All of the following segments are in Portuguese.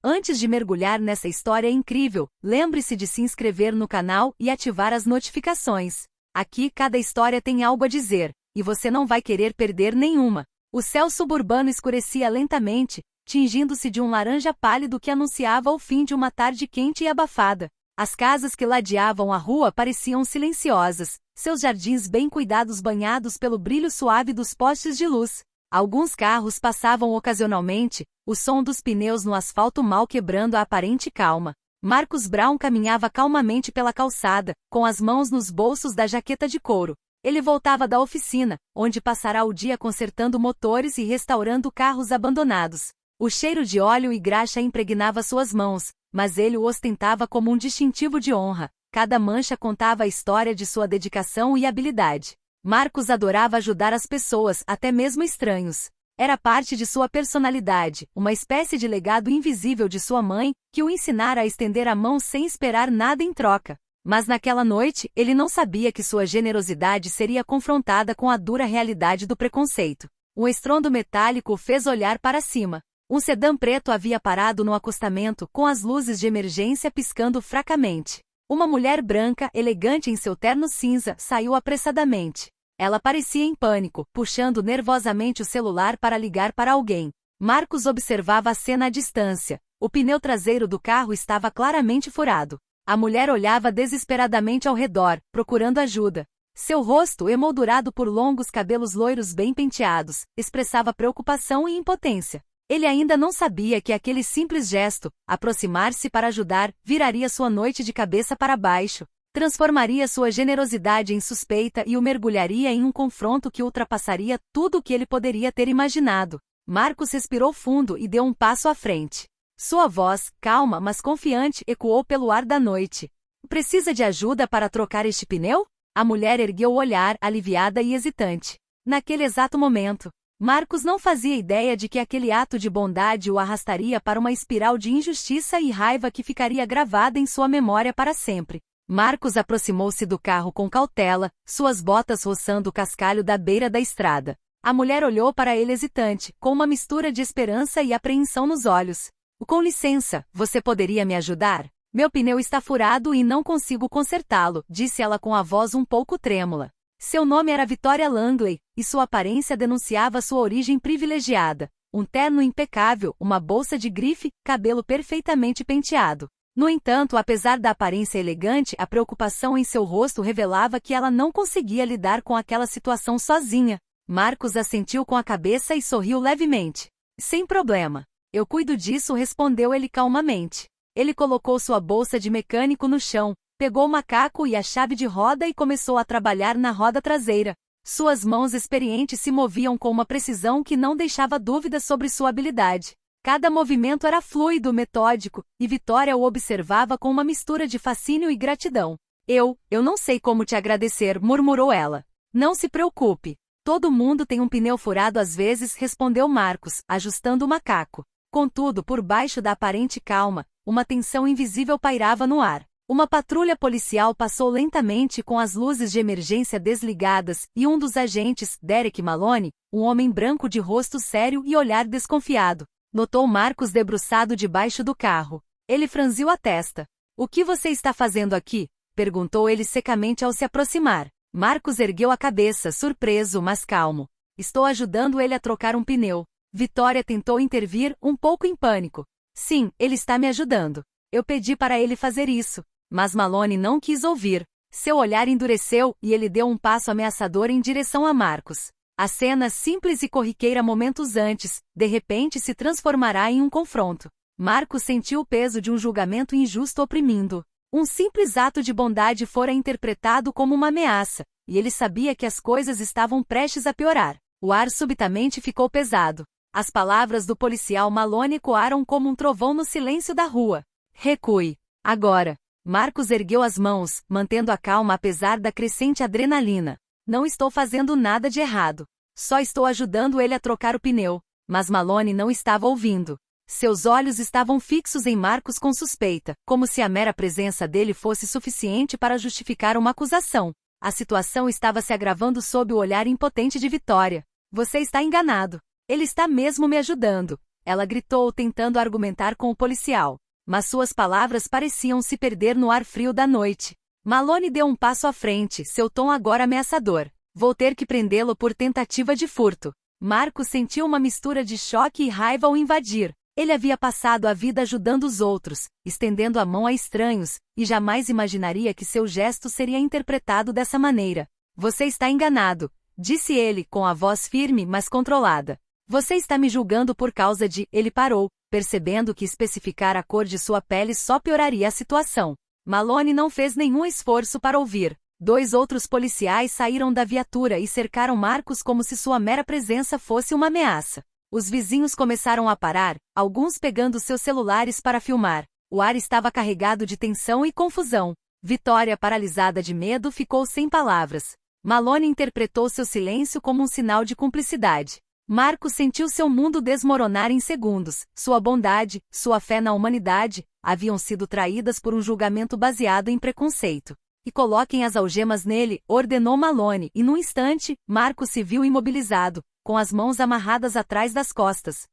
Antes de mergulhar nessa história incrível, lembre-se de se inscrever no canal e ativar as notificações. Aqui cada história tem algo a dizer, e você não vai querer perder nenhuma. O céu suburbano escurecia lentamente, tingindo-se de um laranja pálido que anunciava o fim de uma tarde quente e abafada. As casas que ladeavam a rua pareciam silenciosas, seus jardins bem cuidados banhados pelo brilho suave dos postes de luz. Alguns carros passavam ocasionalmente, o som dos pneus no asfalto mal quebrando a aparente calma. Marcus Brown caminhava calmamente pela calçada, com as mãos nos bolsos da jaqueta de couro. Ele voltava da oficina, onde passará o dia consertando motores e restaurando carros abandonados. O cheiro de óleo e graxa impregnava suas mãos, mas ele o ostentava como um distintivo de honra. Cada mancha contava a história de sua dedicação e habilidade. Marcus adorava ajudar as pessoas, até mesmo estranhos. Era parte de sua personalidade, uma espécie de legado invisível de sua mãe, que o ensinara a estender a mão sem esperar nada em troca. Mas naquela noite, ele não sabia que sua generosidade seria confrontada com a dura realidade do preconceito. Um estrondo metálico o fez olhar para cima. Um sedã preto havia parado no acostamento, com as luzes de emergência piscando fracamente. Uma mulher branca, elegante em seu terno cinza, saiu apressadamente. Ela parecia em pânico, puxando nervosamente o celular para ligar para alguém. Marcus observava a cena à distância. O pneu traseiro do carro estava claramente furado. A mulher olhava desesperadamente ao redor, procurando ajuda. Seu rosto, emoldurado por longos cabelos loiros bem penteados, expressava preocupação e impotência. Ele ainda não sabia que aquele simples gesto, aproximar-se para ajudar, viraria sua noite de cabeça para baixo. Transformaria sua generosidade em suspeita e o mergulharia em um confronto que ultrapassaria tudo o que ele poderia ter imaginado. Marcus respirou fundo e deu um passo à frente. Sua voz, calma mas confiante, ecoou pelo ar da noite. Precisa de ajuda para trocar este pneu? A mulher ergueu o olhar, aliviada e hesitante. Naquele exato momento, Marcus não fazia ideia de que aquele ato de bondade o arrastaria para uma espiral de injustiça e raiva que ficaria gravada em sua memória para sempre. Marcus aproximou-se do carro com cautela, suas botas roçando o cascalho da beira da estrada. A mulher olhou para ele hesitante, com uma mistura de esperança e apreensão nos olhos. Com licença, você poderia me ajudar? Meu pneu está furado e não consigo consertá-lo, disse ela com a voz um pouco trêmula. Seu nome era Victoria Langley, e sua aparência denunciava sua origem privilegiada. Um terno impecável, uma bolsa de grife, cabelo perfeitamente penteado. No entanto, apesar da aparência elegante, a preocupação em seu rosto revelava que ela não conseguia lidar com aquela situação sozinha. Marcus assentiu com a cabeça e sorriu levemente. Sem problema. Eu cuido disso, respondeu ele calmamente. Ele colocou sua bolsa de mecânico no chão, pegou o macaco e a chave de roda e começou a trabalhar na roda traseira. Suas mãos experientes se moviam com uma precisão que não deixava dúvidas sobre sua habilidade. Cada movimento era fluido, metódico, e Victoria o observava com uma mistura de fascínio e gratidão. Eu não sei como te agradecer, murmurou ela. Não se preocupe. Todo mundo tem um pneu furado às vezes, respondeu Marcus, ajustando o macaco. Contudo, por baixo da aparente calma, uma tensão invisível pairava no ar. Uma patrulha policial passou lentamente com as luzes de emergência desligadas, e um dos agentes, Derek Maloney, um homem branco de rosto sério e olhar desconfiado, notou Marcus debruçado debaixo do carro. Ele franziu a testa. O que você está fazendo aqui? Perguntou ele secamente ao se aproximar. Marcus ergueu a cabeça, surpreso, mas calmo. Estou ajudando ele a trocar um pneu. Victoria tentou intervir, um pouco em pânico. Sim, ele está me ajudando. Eu pedi para ele fazer isso. Mas Maloney não quis ouvir. Seu olhar endureceu, e ele deu um passo ameaçador em direção a Marcus. A cena simples e corriqueira momentos antes, de repente se transformará em um confronto. Marcus sentiu o peso de um julgamento injusto oprimindo. Um simples ato de bondade fora interpretado como uma ameaça, e ele sabia que as coisas estavam prestes a piorar. O ar subitamente ficou pesado. As palavras do policial Maloney ecoaram como um trovão no silêncio da rua. Recue. Agora. Marcus ergueu as mãos, mantendo a calma apesar da crescente adrenalina. Não estou fazendo nada de errado. Só estou ajudando ele a trocar o pneu. Mas Maloney não estava ouvindo. Seus olhos estavam fixos em Marcus com suspeita, como se a mera presença dele fosse suficiente para justificar uma acusação. A situação estava se agravando sob o olhar impotente de Victoria. Você está enganado. Ele está mesmo me ajudando. ela gritou tentando argumentar com o policial. Mas suas palavras pareciam se perder no ar frio da noite. Malone deu um passo à frente, seu tom agora ameaçador. Vou ter que prendê-lo por tentativa de furto. Marcos sentiu uma mistura de choque e raiva ao invadir. Ele havia passado a vida ajudando os outros, estendendo a mão a estranhos, e jamais imaginaria que seu gesto seria interpretado dessa maneira. Você está enganado, disse ele com a voz firme mas controlada. Você está me julgando por causa de... Ele parou, percebendo que especificar a cor de sua pele só pioraria a situação. Malone não fez nenhum esforço para ouvir. 2 outros policiais saíram da viatura e cercaram Marcos como se sua mera presença fosse uma ameaça. Os vizinhos começaram a parar, alguns pegando seus celulares para filmar. O ar estava carregado de tensão e confusão. Vitória, paralisada de medo, ficou sem palavras. Malone interpretou seu silêncio como um sinal de cumplicidade. Marcos sentiu seu mundo desmoronar em segundos. Sua bondade, sua fé na humanidade, haviam sido traídas por um julgamento baseado em preconceito. E coloquem as algemas nele, ordenou Malone, e num instante, Marcos se viu imobilizado, com as mãos amarradas atrás das costas.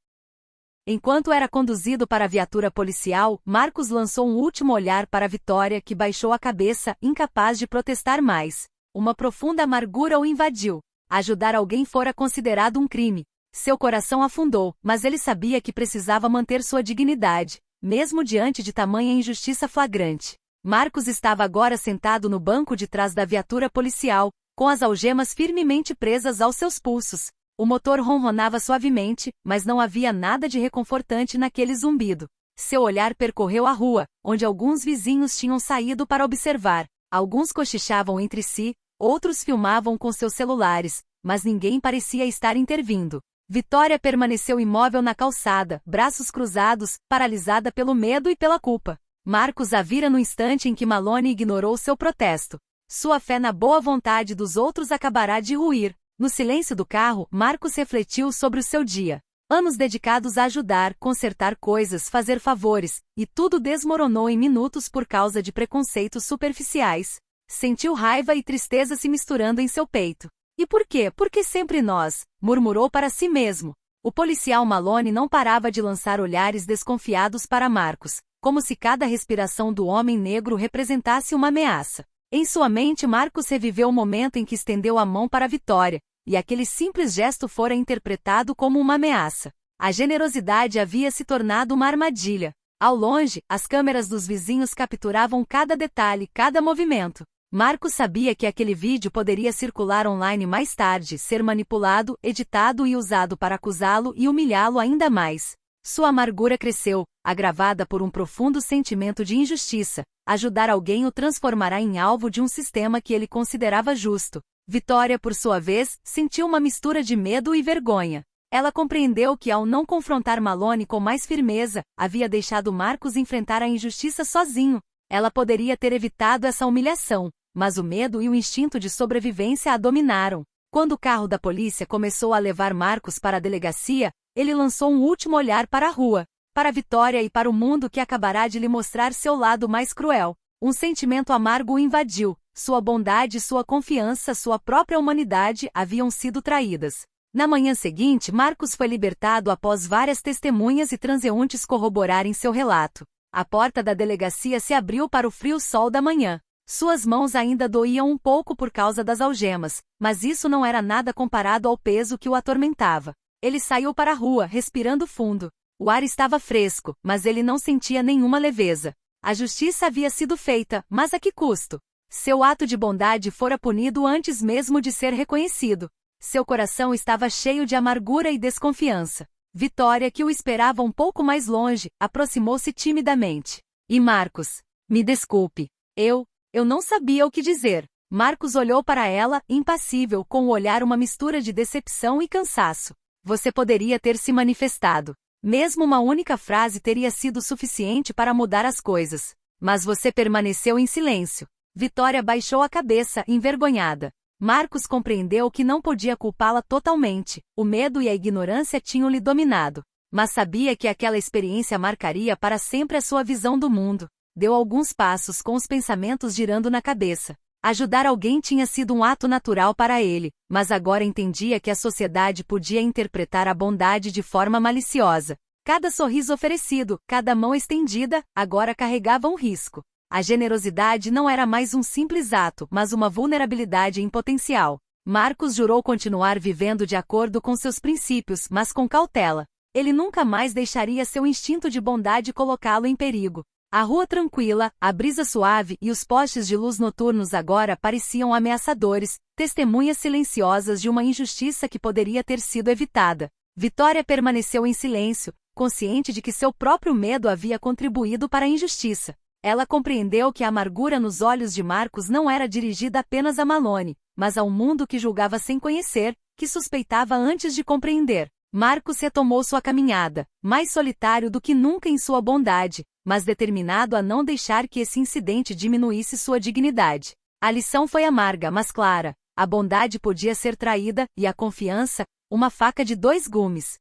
Enquanto era conduzido para a viatura policial, Marcos lançou um último olhar para Vitória, que baixou a cabeça, incapaz de protestar mais. Uma profunda amargura o invadiu. Ajudar alguém fora considerado um crime. Seu coração afundou, mas ele sabia que precisava manter sua dignidade, mesmo diante de tamanha injustiça flagrante. Marcos estava agora sentado no banco de trás da viatura policial, com as algemas firmemente presas aos seus pulsos. O motor ronronava suavemente, mas não havia nada de reconfortante naquele zumbido. Seu olhar percorreu a rua, onde alguns vizinhos tinham saído para observar. Alguns cochichavam entre si, outros filmavam com seus celulares, mas ninguém parecia estar intervindo. Vitória permaneceu imóvel na calçada, braços cruzados, paralisada pelo medo e pela culpa. Marcos a vira no instante em que Malone ignorou seu protesto. Sua fé na boa vontade dos outros acabará de ruir. No silêncio do carro, Marcos refletiu sobre o seu dia. Anos dedicados a ajudar, consertar coisas, fazer favores, e tudo desmoronou em minutos por causa de preconceitos superficiais. Sentiu raiva e tristeza se misturando em seu peito. E por quê? Porque sempre nós, murmurou para si mesmo. O policial Malone não parava de lançar olhares desconfiados para Marcos, como se cada respiração do homem negro representasse uma ameaça. Em sua mente, Marcos reviveu o momento em que estendeu a mão para Vitória, e aquele simples gesto fora interpretado como uma ameaça. A generosidade havia se tornado uma armadilha. Ao longe, as câmeras dos vizinhos capturavam cada detalhe, cada movimento. Marcos sabia que aquele vídeo poderia circular online mais tarde, ser manipulado, editado e usado para acusá-lo e humilhá-lo ainda mais. Sua amargura cresceu, agravada por um profundo sentimento de injustiça. Ajudar alguém o transformará em alvo de um sistema que ele considerava justo. Vitória, por sua vez, sentiu uma mistura de medo e vergonha. Ela compreendeu que, ao não confrontar Malone com mais firmeza, havia deixado Marcos enfrentar a injustiça sozinho. Ela poderia ter evitado essa humilhação, mas o medo e o instinto de sobrevivência a dominaram. Quando o carro da polícia começou a levar Marcos para a delegacia, ele lançou um último olhar para a rua, para Vitória e para o mundo que acabará de lhe mostrar seu lado mais cruel. Um sentimento amargo o invadiu. Sua bondade, sua confiança, sua própria humanidade haviam sido traídas. Na manhã seguinte, Marcos foi libertado após várias testemunhas e transeuntes corroborarem seu relato. A porta da delegacia se abriu para o frio sol da manhã. Suas mãos ainda doíam um pouco por causa das algemas, mas isso não era nada comparado ao peso que o atormentava. Ele saiu para a rua, respirando fundo. O ar estava fresco, mas ele não sentia nenhuma leveza. A justiça havia sido feita, mas a que custo? Seu ato de bondade fora punido antes mesmo de ser reconhecido. Seu coração estava cheio de amargura e desconfiança. Vitória, que o esperava um pouco mais longe, aproximou-se timidamente. E Marcos, me desculpe. Eu não sabia o que dizer. Marcos olhou para ela, impassível, com o olhar uma mistura de decepção e cansaço. Você poderia ter se manifestado. Mesmo uma única frase teria sido suficiente para mudar as coisas. Mas você permaneceu em silêncio. Vitória baixou a cabeça, envergonhada. Marcos compreendeu que não podia culpá-la totalmente. O medo e a ignorância tinham-lhe dominado. Mas sabia que aquela experiência marcaria para sempre a sua visão do mundo. Deu alguns passos com os pensamentos girando na cabeça. Ajudar alguém tinha sido um ato natural para ele, mas agora entendia que a sociedade podia interpretar a bondade de forma maliciosa. Cada sorriso oferecido, cada mão estendida, agora carregava um risco. A generosidade não era mais um simples ato, mas uma vulnerabilidade em potencial. Marcos jurou continuar vivendo de acordo com seus princípios, mas com cautela. Ele nunca mais deixaria seu instinto de bondade colocá-lo em perigo. A rua tranquila, a brisa suave e os postes de luz noturnos agora pareciam ameaçadores, testemunhas silenciosas de uma injustiça que poderia ter sido evitada. Vitória permaneceu em silêncio, consciente de que seu próprio medo havia contribuído para a injustiça. Ela compreendeu que a amargura nos olhos de Marcos não era dirigida apenas a Malone, mas ao mundo que julgava sem conhecer, que suspeitava antes de compreender. Marcos retomou sua caminhada, mais solitário do que nunca em sua bondade, mas determinado a não deixar que esse incidente diminuísse sua dignidade. A lição foi amarga, mas clara. A bondade podia ser traída, e a confiança, uma faca de dois gumes.